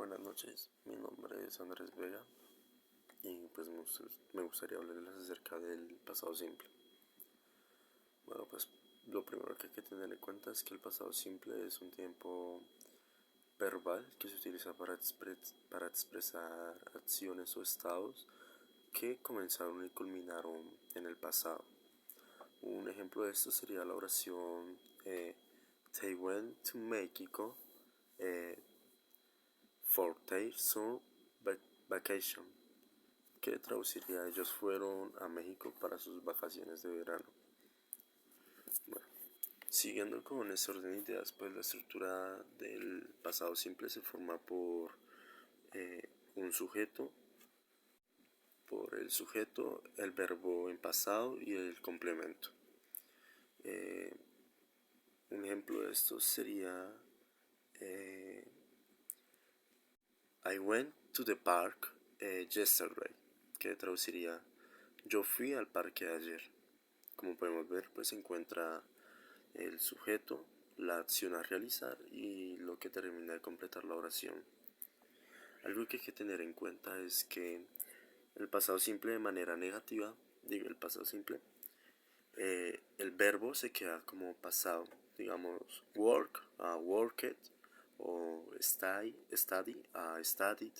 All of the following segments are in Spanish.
buenas noches. Mi nombre es Andrés Vega y pues me gustaría hablarles acerca del pasado simple. Bueno, pues lo primero que hay que tener en cuenta es que el pasado simple es un tiempo verbal que se utiliza para expresar acciones o estados que comenzaron y culminaron en el pasado. Un ejemplo de esto sería la oración They went to Mexico eh, for their summer vacation, que traduciría ellos fueron a México para sus vacaciones de verano. Bueno, siguiendo con ese orden de ideas, pues la estructura del pasado simple se forma por un sujeto, por el sujeto, el verbo en pasado y el complemento. Eh, un ejemplo de esto sería eh, I went to the park yesterday, que traduciría yo fui al parque ayer. Como podemos ver, pues se encuentra el sujeto, la acción a realizar y lo que termina de completar la oración. Algo que hay que tener en cuenta es que el pasado simple de manera negativa, digo el pasado simple, el verbo se queda como pasado, digamos work a worked o study a studied.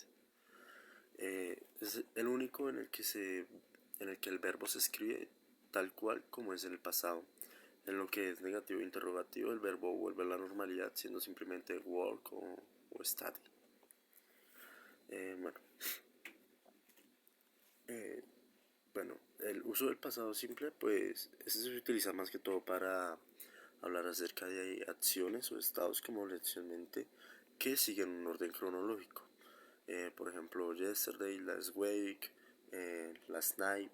Es el único en el que el verbo se escribe tal cual como es en el pasado. En lo que es negativo e interrogativo, el verbo vuelve a la normalidad siendo simplemente work o study. Bueno, eh, bueno, el uso del pasado simple, pues, ese se utiliza más que todo para hablar acerca de acciones o estados como leccionmente que siguen un orden cronológico. Por ejemplo, yesterday, last week, last night.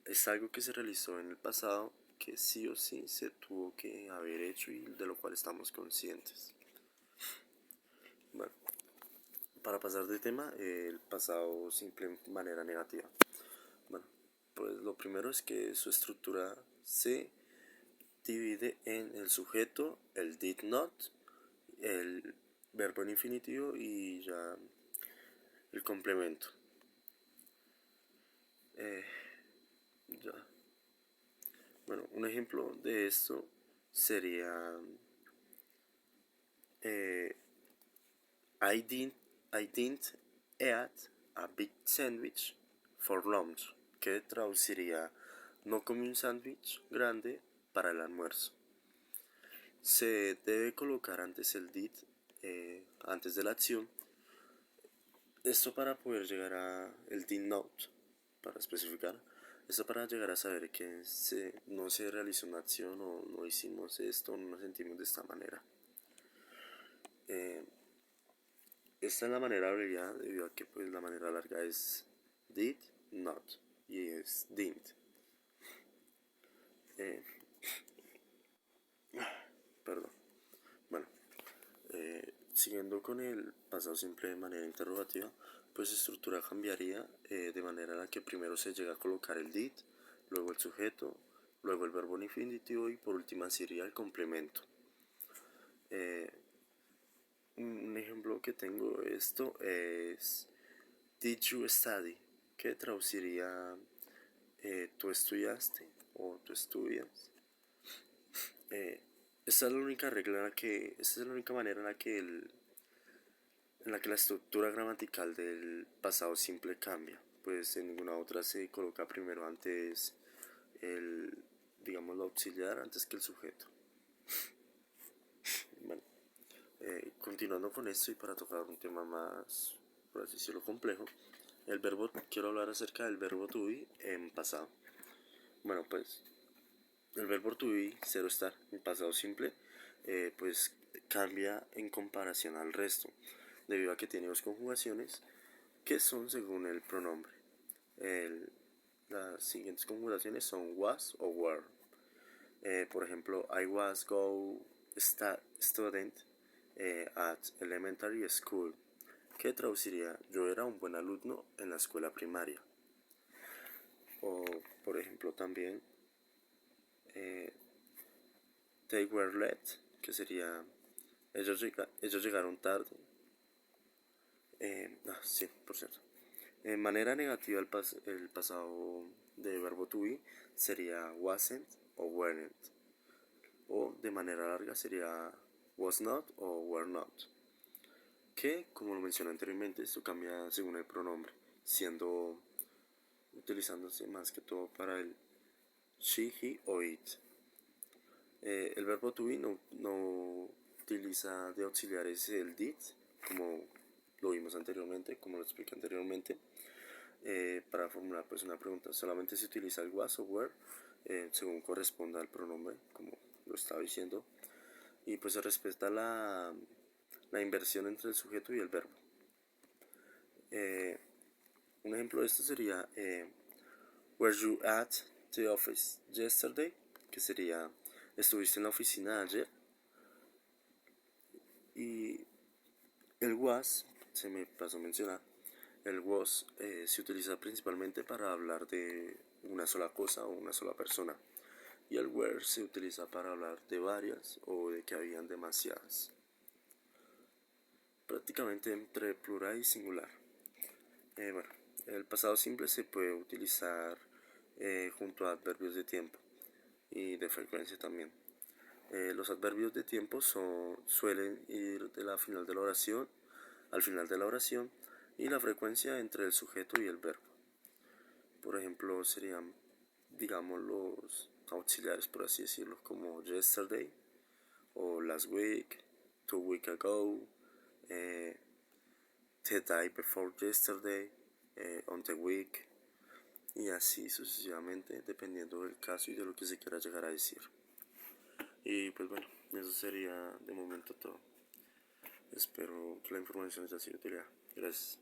Es algo que se realizó en el pasado que sí o sí se tuvo que haber hecho y de lo cual estamos conscientes. Bueno, para pasar de tema, el pasado simple de manera negativa. Bueno, pues lo primero es que su estructura se divide en el sujeto, el did not, el verbo en infinitivo y ya el complemento. Ya. Bueno, un ejemplo de esto sería eh, I didn't eat a big sandwich for lunch, que traduciría no comí un sándwich grande para el almuerzo. Se debe colocar antes el did, antes de la acción. Esto para poder llegar a el did not, para especificar. Esto para llegar a saber que no se realizó una acción o no hicimos esto, no nos sentimos de esta manera. Esta es la manera abreviada debido a que pues la manera larga es did not y es didn't. Eh, perdón. Bueno, siguiendo con el pasado simple de manera interrogativa, pues su estructura cambiaría de manera en la que primero se llega a colocar el did, luego el sujeto, luego el verbo en infinitivo y por último sería el complemento. Un ejemplo que tengo de esto es Did you study? Que traduciría tú estudiaste o tú estudias. Esta es la única regla esta es la única manera en la que la estructura gramatical del pasado simple cambia. Pues en ninguna otra se coloca primero antes el, digamos, lo auxiliar antes que el sujeto. Bueno, continuando con esto y para tocar un tema más, por así decirlo, complejo, quiero hablar acerca del verbo to be en pasado. Bueno, pues el verbo to be, cero estar, en pasado simple, pues cambia en comparación al resto, debido a que tiene dos conjugaciones que son según el pronombre. Las siguientes conjugaciones son was o were. Por ejemplo, I was go student at elementary school, que traduciría yo era un buen alumno en la escuela primaria. O por ejemplo también they were late, que sería ellos llegaron tarde. Sí, por cierto. En manera negativa, el pasado de verbo to be sería wasn't o weren't. O de manera larga sería was not o were not. Que, como lo mencioné anteriormente, esto cambia según el pronombre, siendo utilizándose más que todo para el she, he o it. El verbo to be no utiliza de auxiliares el did, como lo vimos anteriormente, como lo expliqué anteriormente. Para formular pues una pregunta solamente se utiliza el was o were según corresponda al pronombre, como lo estaba diciendo, y pues se respeta la inversión entre el sujeto y el verbo. Un ejemplo de esto sería were you at the office yesterday, que sería estuviste en la oficina ayer. Y el was, se me pasó a mencionar, el was se utiliza principalmente para hablar de una sola cosa o una sola persona. Y el were se utiliza para hablar de varias o de que habían demasiadas. Prácticamente entre plural y singular. Bueno, el pasado simple se puede utilizar junto a adverbios de tiempo y de frecuencia también. Los adverbios de tiempo suelen ir de la final de la oración al final de la oración y la frecuencia entre el sujeto y el verbo. Por ejemplo, serían, digamos, los auxiliares, por así decirlo, como yesterday o last week, 2 weeks ago, the day before yesterday, on the week, y así sucesivamente, dependiendo del caso y de lo que se quiera llegar a decir. Y pues bueno, eso sería de momento todo. Espero que la información haya sido de utilidad. Gracias.